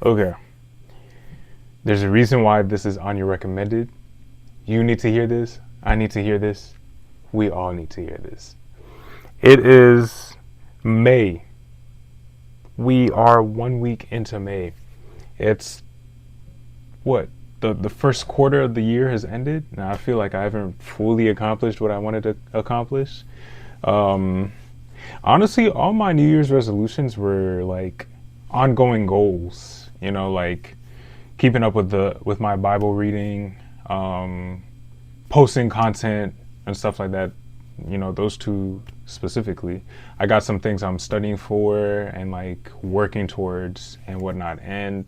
Okay. There's a reason why this is on your recommended. You need to hear this. I need to hear this. We all need to hear this. It is May. We are 1 week into May. It's what? The first quarter of the year has ended. Now I feel like I haven't fully accomplished what I wanted to accomplish. Um, Honestly, all my New Year's resolutions were like ongoing goals. Like keeping up with my Bible reading, um, posting content and stuff like that. Those two specifically. I got some things I'm studying for and like working towards and whatnot. And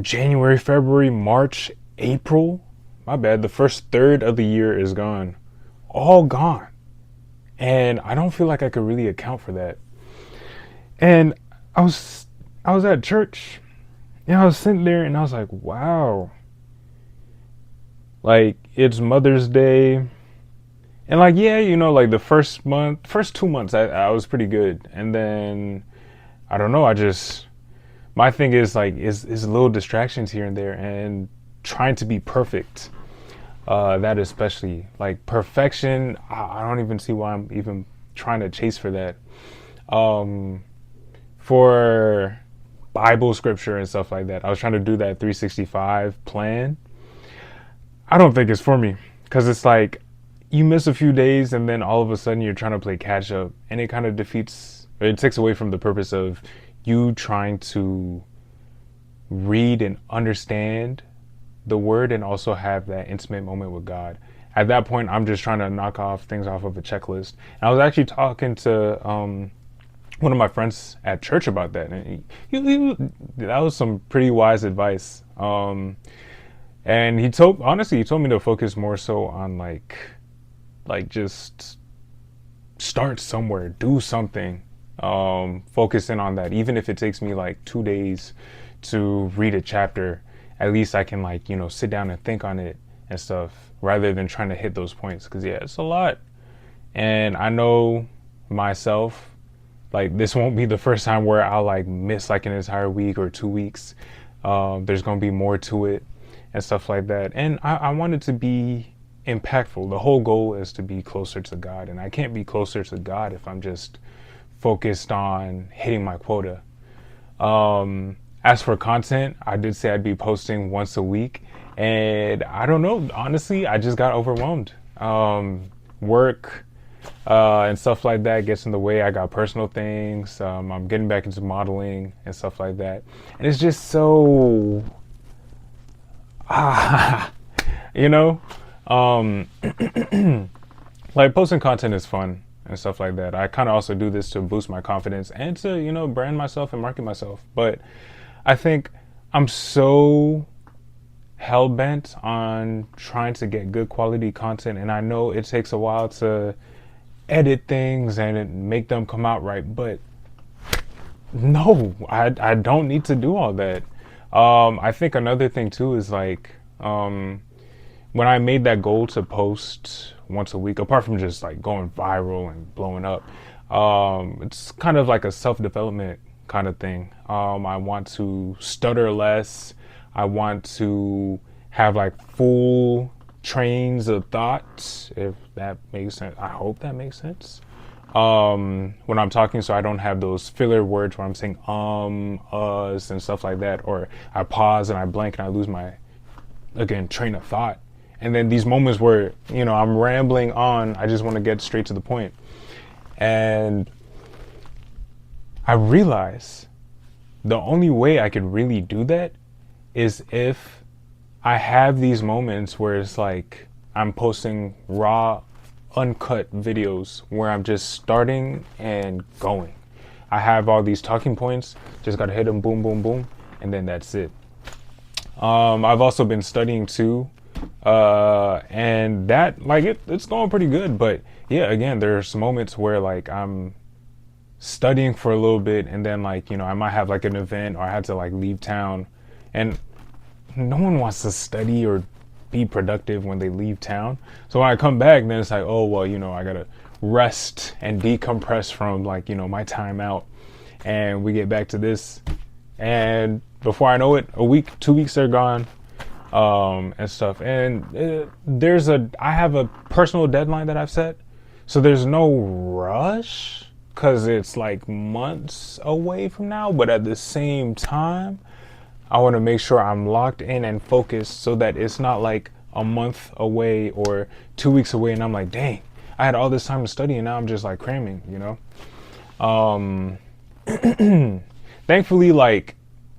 January, February, March, April, my bad, the first third of the year is gone. All gone. And I don't feel like I could really account for that. And I was I was at church. I was sitting there and I was like, wow. Like it's Mother's Day. And like yeah, like the first 2 months I was pretty good. And then I don't know, I just my thing is like is little distractions here and there and trying to be perfect. That especially like perfection, I don't even see why I'm even trying to chase for that. Um, for Bible scripture and stuff like that, I was trying to do that 365 plan. I don't think it's for me because it's like you miss a few days and then all of a sudden you're trying to play catch up, and it kind of defeats. It takes away from the purpose of you trying to read and understand the word and also have that intimate moment with God. At that point, I'm just trying to knock off things off of a checklist. And I was actually talking to one of my friends at church about that, and that was some pretty wise advice. And he told me to focus more so on like just start somewhere, do something, focus in on that. Even if it takes me like 2 days to read a chapter, at least I can like, sit down and think on it and stuff rather than trying to hit those points. Cause yeah, it's a lot. And I know myself, like this won't be the first time where I'll like miss like an entire week or 2 weeks. There's going to be more to it and stuff like that. And I want it to be impactful. The whole goal is to be closer to God. And I can't be closer to God if I'm just focused on hitting my quota. As for content, I did say I'd be posting once a week, and I don't know. Honestly, I just got overwhelmed. Work and stuff like that gets in the way. I got personal things. I'm getting back into modeling and stuff like that, and it's just so ah, you know, um, like posting content is fun and stuff like that. I kind of also do this to boost my confidence and to brand myself and market myself, but I think I'm so hell bent on trying to get good quality content, and I know it takes a while to edit things and make them come out right. But no, I don't need to do all that. I think another thing too is like when I made that goal to post once a week, apart from just like going viral and blowing up, it's kind of like a self development kind of thing. I want to stutter less. I want to have like full trains of thought, if that makes sense. I hope that makes sense. When I'm talking, so I don't have those filler words where I'm saying us and stuff like that, or I pause and I blank and I lose my again train of thought. And then these moments where I'm rambling on, I just want to get straight to the point. And I realize the only way I could really do that is if I have these moments where it's like I'm posting raw, uncut videos where I'm just starting and going. I have all these talking points, just gotta hit them, boom, boom, boom, and then that's it. I've also been studying too, and that like it's going pretty good. But yeah, again, there's moments where like I'm studying for a little bit, and then like I might have like an event or I had to like leave town, and no one wants to study or be productive when they leave town. So when I come back, then it's like, oh well, I gotta rest and decompress from like my time out. and we get back to this, and before I know it, a week, 2 weeks are gone, and stuff. And I have a personal deadline that I've set, so there's no rush because it's like months away from now. But at the same time, I want to make sure I'm locked in and focused so that it's not like a month away or 2 weeks away, and I'm like, dang, I had all this time to study, and now I'm just like cramming, you know. Um, Thankfully, like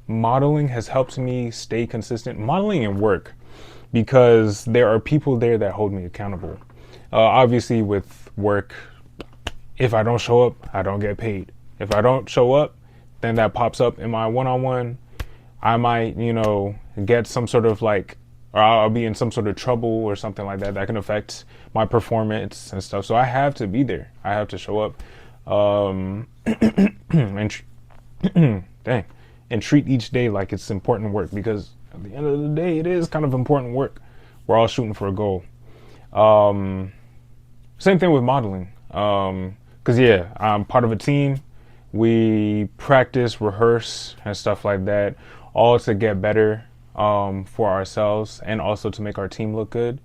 modeling has helped me stay consistent, modeling and work, because there are people there that hold me accountable. Obviously, with work, if I don't show up, I don't get paid. If I don't show up, then that pops up in my one-on-one. I might, get some sort of like, or I'll be in some sort of trouble or something like that that can affect my performance and stuff. So I have to be there. I have to show up. And dang, and treat each day like it's important work, because at the end of the day, it is kind of important work. We're all shooting for a goal. Same thing with modeling. Cause yeah, I'm part of a team. We practice, rehearse, and stuff like that, all to get better for ourselves and also to make our team look good.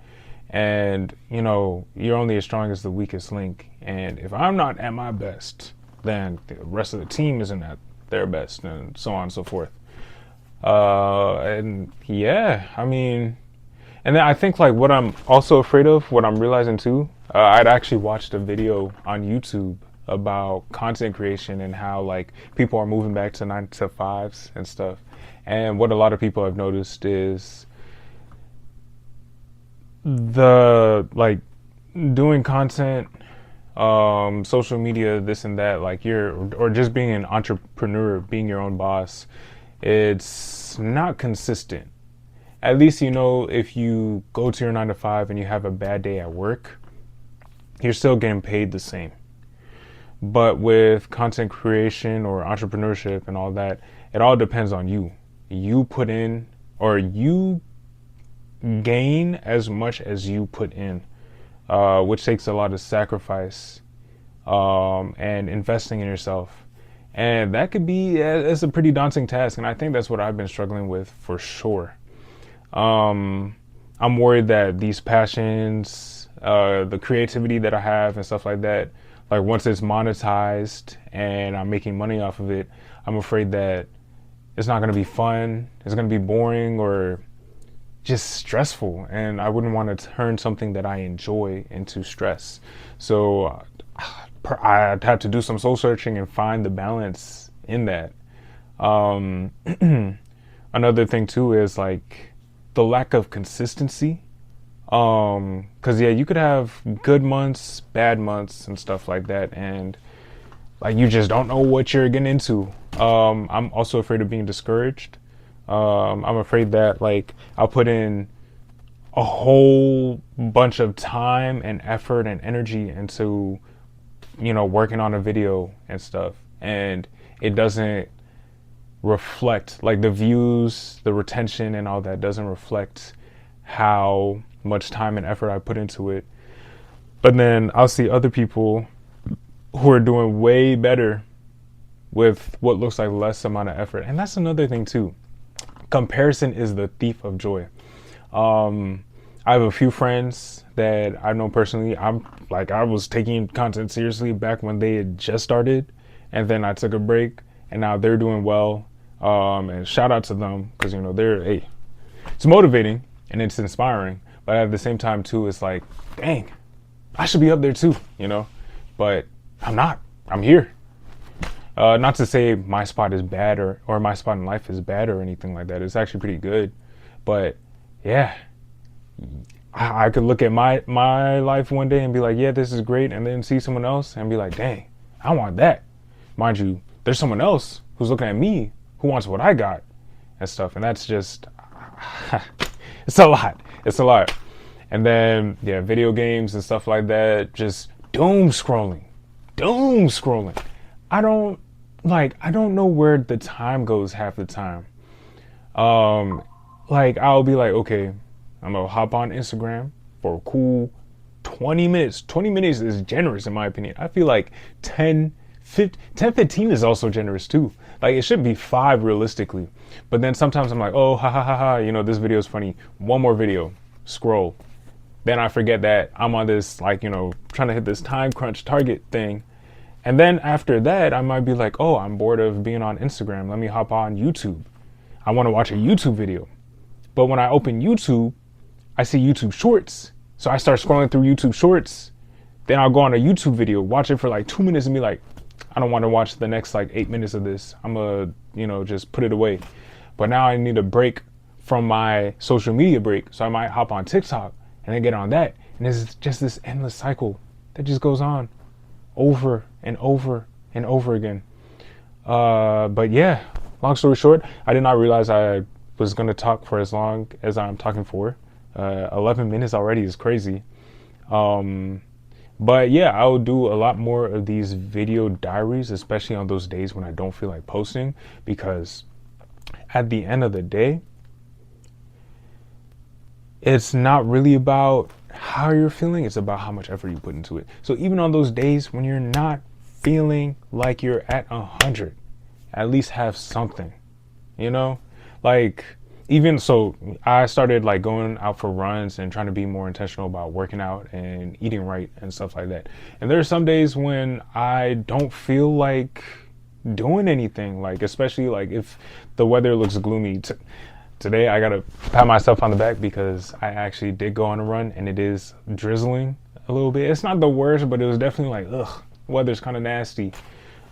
And you're only as strong as the weakest link. And if I'm not at my best, then the rest of the team isn't at their best, and so on and so forth. And yeah, I mean, and then I think like what I'm also afraid of, what I'm realizing too, I'd actually watched a video on YouTube about content creation and how like people are moving back to 9 to 5s and stuff. And what a lot of people have noticed is the like doing content, social media, this and that, like or just being an entrepreneur, being your own boss, it's not consistent. At least, if you go to your 9 to 5 and you have a bad day at work, you're still getting paid the same. But with content creation or entrepreneurship and all that, it all depends on you. You put in, or you gain as much as you put in, which takes a lot of sacrifice and investing in yourself. And that could be, it's a pretty daunting task. And I think that's what I've been struggling with for sure. I'm worried that these passions, the creativity that I have and stuff like that, like once it's monetized and I'm making money off of it, I'm afraid that it's not going to be fun. It's going to be boring or just stressful. And I wouldn't want to turn something that I enjoy into stress. So I'd have to do some soul searching and find the balance in that. Another thing too is like the lack of consistency. Cause yeah, you could have good months, bad months and stuff like that. And like, you just don't know what you're getting into. I'm also afraid of being discouraged. I'm afraid that like I'll put in a whole bunch of time and effort and energy into, working on a video and stuff. And it doesn't reflect, like the views, the retention and all that doesn't reflect how much time and effort I put into it. But then I'll see other people who are doing way better with what looks like less amount of effort. And that's another thing too. Comparison is the thief of joy. I have a few friends that I know personally. I was taking content seriously back when they had just started, and then I took a break, and now they're doing well. And shout out to them, because it's motivating and it's inspiring. But at the same time too, it's like, dang, I should be up there too, But I'm not. I'm here. Not to say my spot is bad or my spot in life is bad or anything like that. It's actually pretty good. But yeah, I could look at my life one day and be like, yeah, this is great. And then see someone else and be like, dang, I want that. Mind you, there's someone else who's looking at me who wants what I got and stuff. And that's just, it's a lot. It's a lot. And then, yeah, video games and stuff like that, just doom scrolling. I don't know where the time goes half the time. I'll be like, okay, I'm gonna hop on Instagram for a cool 20 minutes. 20 minutes is generous in my opinion. I feel like 10, 10, 15 is also generous too. Like it should be 5 realistically. But then sometimes I'm like, oh, ha ha ha ha, you know, this video is funny. One more video, scroll. Then I forget that I'm on this, like, you know, trying to hit this time crunch target thing. And then after that, I might be like, oh, I'm bored of being on Instagram. Let me hop on YouTube. I want to watch a YouTube video. But when I open YouTube, I see YouTube shorts. So I start scrolling through YouTube shorts. Then I'll go on a YouTube video, watch it for like 2 minutes and be like, I don't want to watch the next like 8 minutes of this. I'm gonna, you know, just put it away. But now I need a break from my social media break. So I might hop on TikTok and then get on that. And it's just this endless cycle that just goes on over and over and over again. But yeah, long story short, I did not realize I was going to talk for as long as I'm talking for. 11 minutes already is crazy. But yeah, I'll do a lot more of these video diaries, especially on those days when I don't feel like posting, because at the end of the day, it's not really about how you're feeling, it's about how much effort you put into it. So even on those days when you're not feeling like you're at 100, at least have something, you know? Like, even so, I started like going out for runs and trying to be more intentional about working out and eating right and stuff like that. And there are some days when I don't feel like doing anything, like especially like if the weather looks gloomy. Today I gotta pat myself on the back because I actually did go on a run and it is drizzling a little bit. It's not the worst, but it was definitely like, ugh, weather's kind of nasty.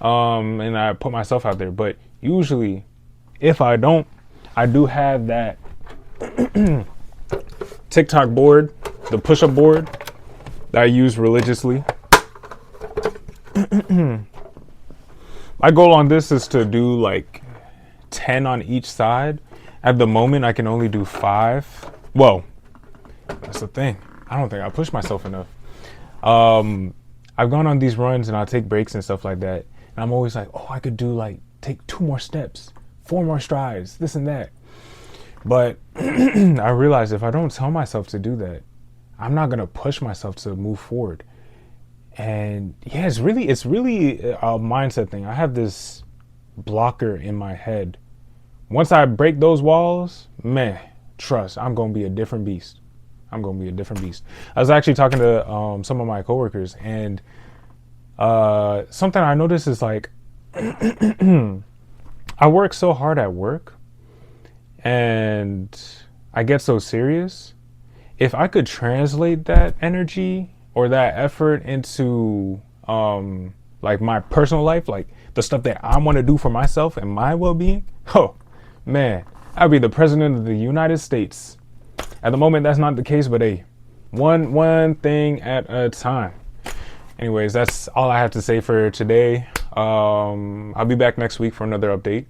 And I put myself out there. But usually, if I don't, I do have that TikTok board, the push-up board that I use religiously. My goal on this is to do like 10 on each side. At the moment, I can only do 5. Well, that's the thing. I don't think I push myself enough. I've gone on these runs and I'll take breaks and stuff like that. And I'm always like, oh, I could do like, take 2 more steps, 4 more strides, this and that. But I realize if I don't tell myself to do that, I'm not going to push myself to move forward. And yeah, it's really a mindset thing. I have this blocker in my head. Once I break those walls, man, trust, I'm going to be a different beast. I'm going to be a different beast. I was actually talking to some of my coworkers, and something I noticed is like, I work so hard at work and I get so serious. If I could translate that energy or that effort into like my personal life, like the stuff that I want to do for myself and my well-being, oh man, I'd be the president of the United States. At the moment, that's not the case, but hey, one thing at a time. Anyways, that's all I have to say for today. I'll be back next week for another update.